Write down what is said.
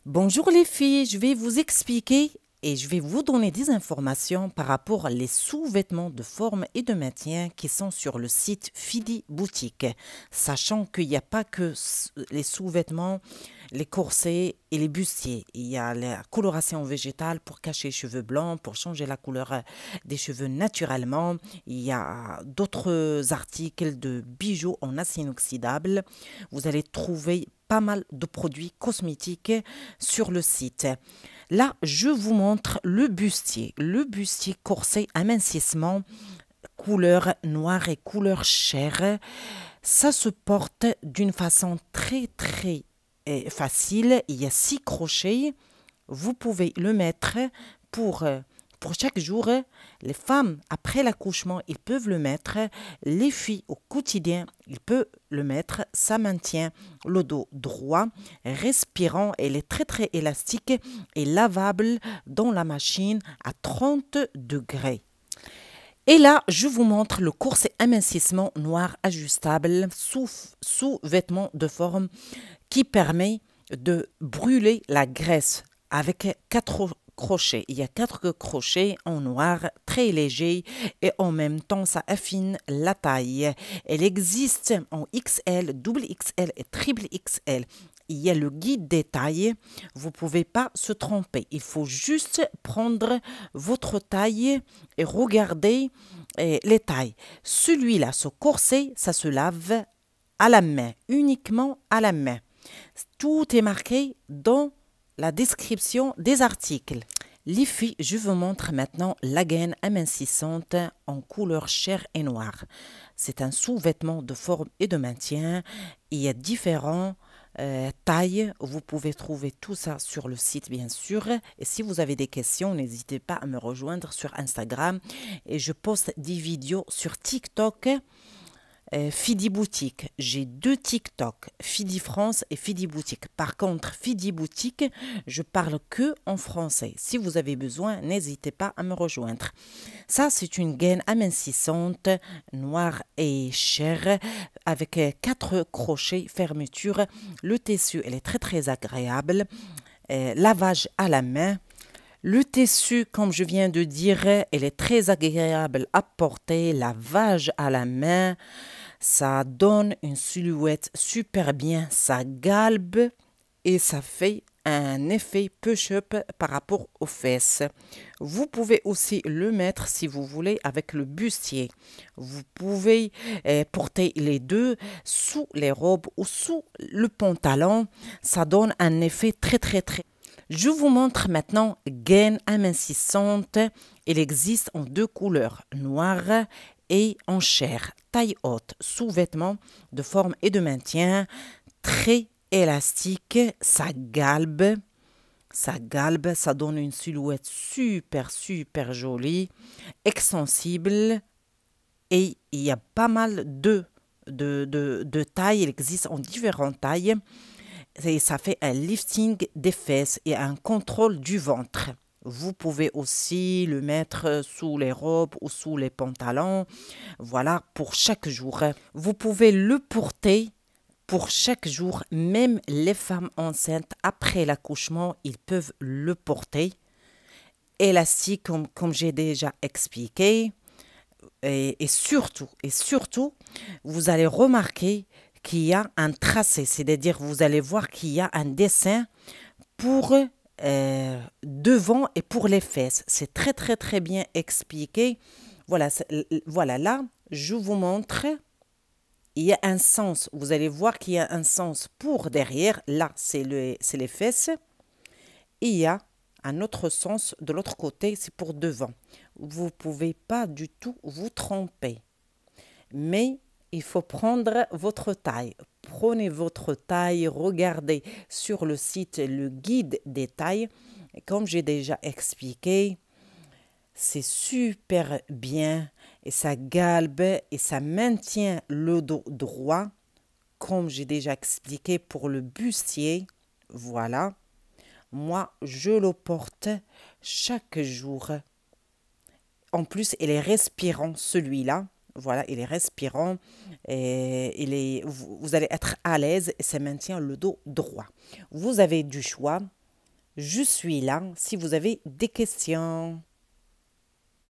Bonjour les filles, je vais vous expliquer et je vais vous donner des informations par rapport aux sous-vêtements de forme et de maintien qui sont sur le site Fidi Boutique. Sachant qu'il n'y a pas que les sous-vêtements, les corsets et les bustiers. Il y a la coloration végétale pour cacher les cheveux blancs, pour changer la couleur des cheveux naturellement. Il y a d'autres articles de bijoux en acier inoxydable. Vous allez trouver pas mal de produits cosmétiques sur le site. Là, je vous montre le bustier corset amincissement, couleur noire et couleur chair. Ça se porte d'une façon très facile. Il y a 6 crochets. Vous pouvez le mettre pour chaque jour. Les femmes, après l'accouchement, ils peuvent le mettre. Les filles, au quotidien, ils peuvent le mettre. Ça maintient le dos droit, respirant. Elle est très élastique et lavable dans la machine à 30 degrés. Et là, je vous montre le corset amincissement noir ajustable sous vêtement de forme qui permet de brûler la graisse avec 4 crochets. Il y a 4 crochets en noir, très légers et en même temps, ça affine la taille. Elle existe en XL, double XL et triple XL. Il y a le guide des tailles. Vous ne pouvez pas se tromper. Il faut juste prendre votre taille et regarder les tailles. Celui-là, ce corset, ça se lave à la main, uniquement à la main. Tout est marqué dans la description des articles. Les filles, je vous montre maintenant la gaine amincissante en couleur chair et noire. C'est un sous-vêtement de forme et de maintien. Il y a différentes tailles. Vous pouvez trouver tout ça sur le site, bien sûr. Et si vous avez des questions, n'hésitez pas à me rejoindre sur Instagram. Et je poste des vidéos sur TikTok. Fidi Boutique, j'ai 2 TikTok, Fidi France et Fidi Boutique. Par contre, Fidi Boutique, je parle que en français. Si vous avez besoin, n'hésitez pas à me rejoindre. Ça, c'est une gaine amincissante, noire et chair, avec 4 crochets, fermeture. Le tissu, elle est très agréable. Lavage à la main. Le tissu, comme je viens de dire, elle est très agréable à porter, lavage à la main. Ça donne une silhouette super bien, ça galbe et ça fait un effet push-up par rapport aux fesses. Vous pouvez aussi le mettre si vous voulez avec le bustier. Vous pouvez porter les deux sous les robes ou sous le pantalon. Ça donne un effet très. Je vous montre maintenant gaine amincissante. Elle existe en 2 couleurs, noire et en chair, taille haute, sous-vêtement de forme et de maintien, très élastique, ça galbe, ça donne une silhouette super jolie, extensible et il y a pas mal de tailles, il existe en différentes tailles. Et ça fait un lifting des fesses et un contrôle du ventre. Vous pouvez aussi le mettre sous les robes ou sous les pantalons. Voilà, pour chaque jour. Vous pouvez le porter pour chaque jour. Même les femmes enceintes, après l'accouchement, ils peuvent le porter. Élastique, comme j'ai déjà expliqué. Et surtout, vous allez remarquer qu'il y a un tracé, c'est-à-dire vous allez voir qu'il y a un dessin pour devant et pour les fesses. C'est très bien expliqué. Voilà, là, je vous montre. Il y a un sens. Vous allez voir qu'il y a un sens pour derrière. Là, c'est les fesses. Et il y a un autre sens de l'autre côté, c'est pour devant. Vous ne pouvez pas du tout vous tromper. Mais il faut prendre votre taille. Prenez votre taille, regardez sur le site le guide des tailles. Comme j'ai déjà expliqué, c'est super bien et ça galbe et ça maintient le dos droit. Comme j'ai déjà expliqué pour le bustier, voilà. Moi, je le porte chaque jour. En plus, il est respirant, celui-là. Voilà, il est respirant et vous allez être à l'aise et ça maintient le dos droit. Vous avez du choix. Je suis là si vous avez des questions.